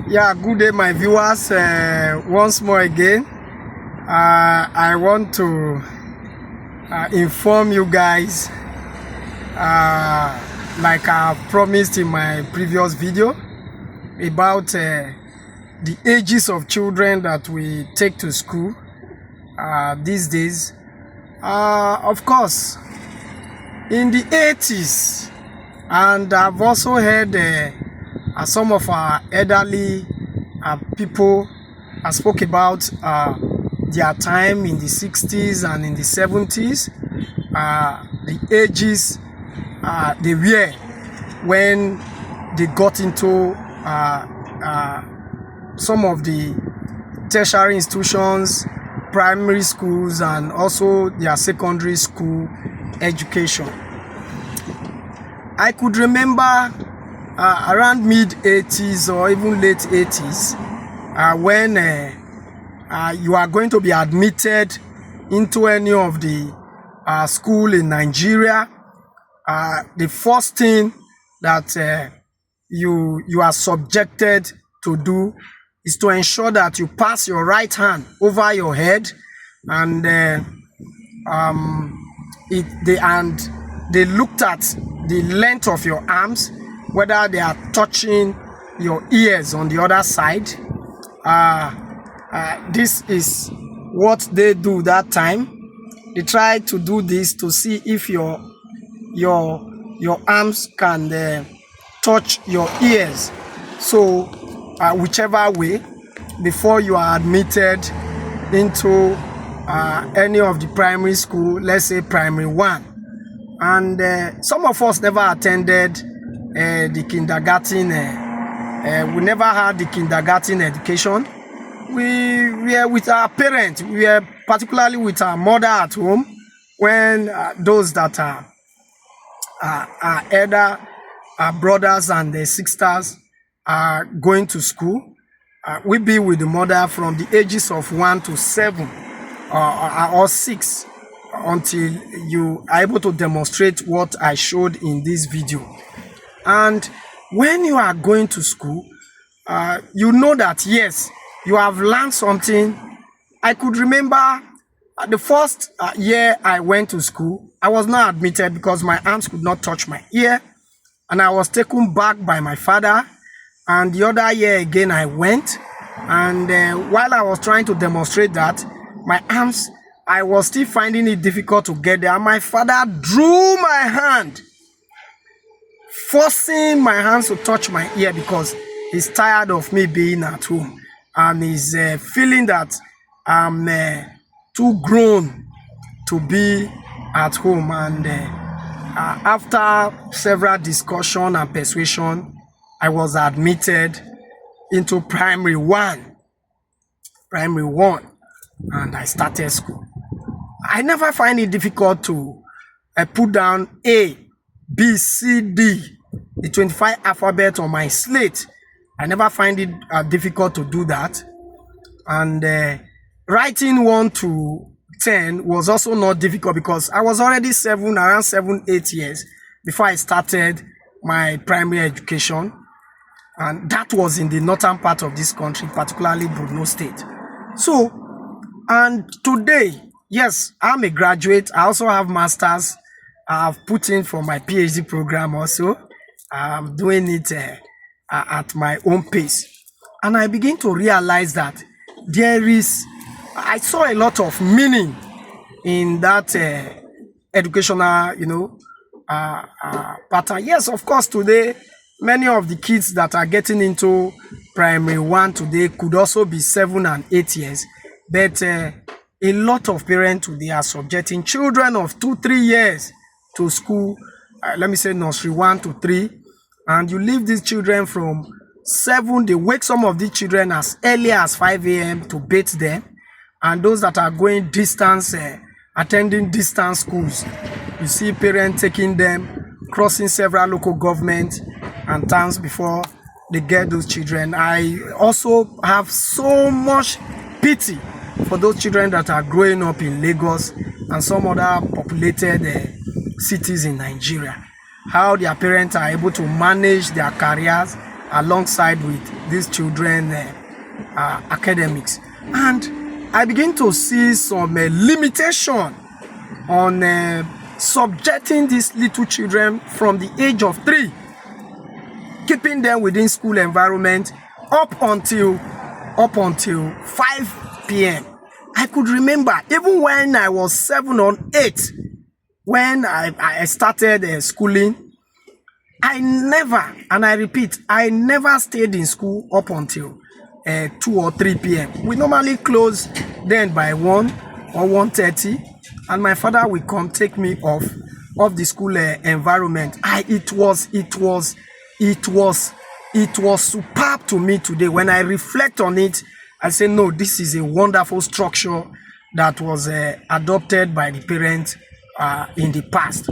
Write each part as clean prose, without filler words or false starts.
Yeah, good day, my viewers. Once more again, I want to inform you guys, like I promised in my previous video, about the ages of children that we take to school these days. Of course, in the 80s, and I've also heard some of our elderly people spoke about their time in the 60s and in the 70s, the ages they were when they got into some of the tertiary institutions, primary schools, and also their secondary school education. I could remember around mid-80s or even late 80s when you are going to be admitted into any of the school in Nigeria. The first thing that you are subjected to do is to ensure that you pass your right hand over your head, and they looked at the length of your arms, whether they are touching your ears on the other side. This is what they do that time. They try to do this to see if your arms can touch your ears. So whichever way, before you are admitted into any of the primary school, let's say primary 1. And some of us never attended the kindergarten. We never had the kindergarten education. We were with our parents. We were particularly with our mother at home when those that are elder, our brothers and their sisters are going to school. We be with the mother from the ages of 1 to 7 or 6 until you are able to demonstrate what I showed in this video. And when you are going to school, you know that yes, you have learned something. I could remember the first year I went to school, I was not admitted because my arms could not touch my ear, and I was taken back by my father. And the other year again I went, and while I was trying to demonstrate that, my arms, I was still finding it difficult to get there. And my father drew my hand, forcing my hands to touch my ear because he's tired of me being at home, and he's feeling that I'm too grown to be at home. And after several discussion and persuasion, I was admitted into primary 1, and I started school. I never find it difficult to put down A, B, C, D, the 25 alphabet on my slate. I never find it difficult to do that. And writing 1 to 10 was also not difficult because I was already around 7, 8 years before I started my primary education. And that was in the northern part of this country, particularly Borno State. So, and today, yes, I'm a graduate. I also have masters. I've put in for my PhD program also. I'm doing it at my own pace. And I begin to realize that I saw a lot of meaning in that educational, pattern. Yes, of course, today, many of the kids that are getting into primary 1 today could also be 7 and 8 years. But a lot of parents today are subjecting children of 2, 3 years to school, let me say nursery 1 to 3. And you leave these children from 7, they wake some of these children as early as 5 a.m. to bathe them. And those that are going distance, attending distance schools, you see parents taking them, crossing several local governments and towns before they get those children. I also have so much pity for those children that are growing up in Lagos and some other populated cities in Nigeria. How their parents are able to manage their careers alongside with these children academics. And I begin to see some limitation on subjecting these little children from the age of 3, keeping them within school environment up until 5 p.m. I could remember even when I was 7 or 8, when I started schooling, I never, and I repeat, I never stayed in school up until 2 or 3 p.m. We normally close then by 1 or 1:30, and my father will come take me off the school environment. It was superb to me today. When I reflect on it, I say, no, this is a wonderful structure that was adopted by the parents in the past.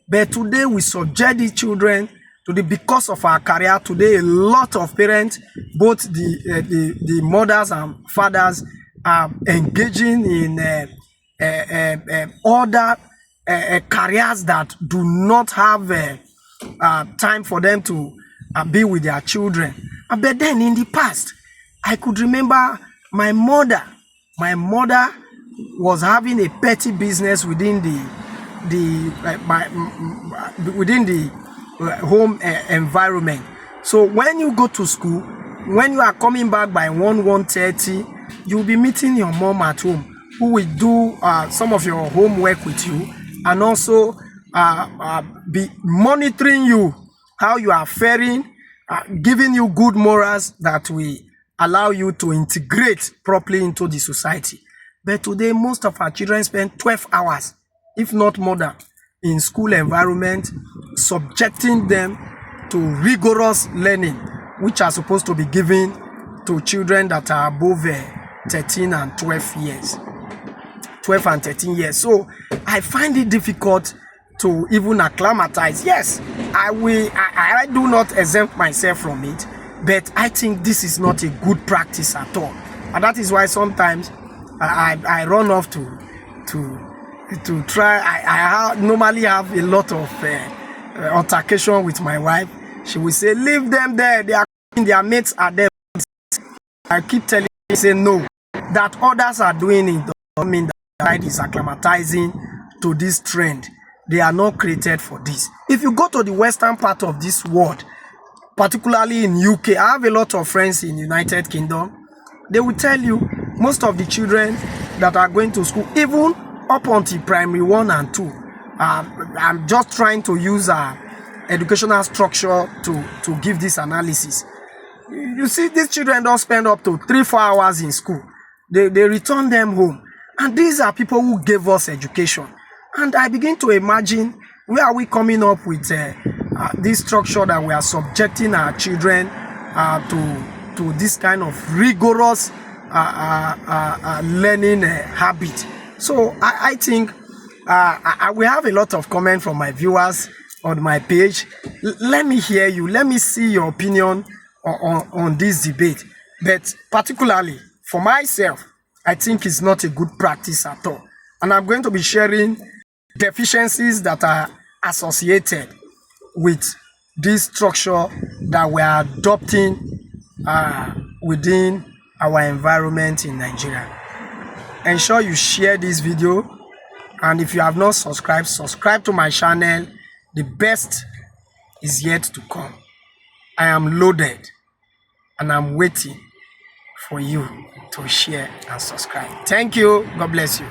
But today we subject the children to because of our career. Today, a lot of parents, both the mothers and fathers, are engaging in other careers that do not have time for them to be with their children. But then in the past, I could remember my mother was having a petty business within the home environment. So when you go to school, when you are coming back by 1:30, you'll be meeting your mom at home, who will do some of your homework with you, and also be monitoring you, how you are faring, giving you good morals that will allow you to integrate properly into the society. But today, most of our children spend 12 hours, if not more than, in school environment, subjecting them to rigorous learning, which are supposed to be given to children that are above 13 and 12 years. 12 and 13 years. So I find it difficult to even acclimatize. Yes, I do not exempt myself from it, but I think this is not a good practice at all. And that is why sometimes I run off to try. I normally have a lot of altercation with my wife. She will say, leave them there, they are their mates are there. I keep telling her, say no, that others are doing it doesn't mean that child is acclimatizing to this trend. They are not created for this. If you go to the western part of this world, particularly in UK, I have a lot of friends in United Kingdom. They will tell you most of the children that are going to school, even up until primary 1 and 2, I'm just trying to use educational structure to give this analysis. You see, these children don't spend up to 3-4 hours in school. They return them home. And these are people who gave us education. And I begin to imagine, where are we coming up with this structure that we are subjecting our children to this kind of rigorous learning habit. So I think we have a lot of comment from my viewers on my page. Let me hear you. Let me see your opinion on this debate. But particularly for myself, I think it's not a good practice at all. And I'm going to be sharing deficiencies that are associated with this structure that we are adopting within our environment in Nigeria. Ensure you share this video, and if you have not subscribed, subscribe to my channel. The best is yet to come. I am loaded and I'm waiting for you to share and subscribe. Thank you. God bless you.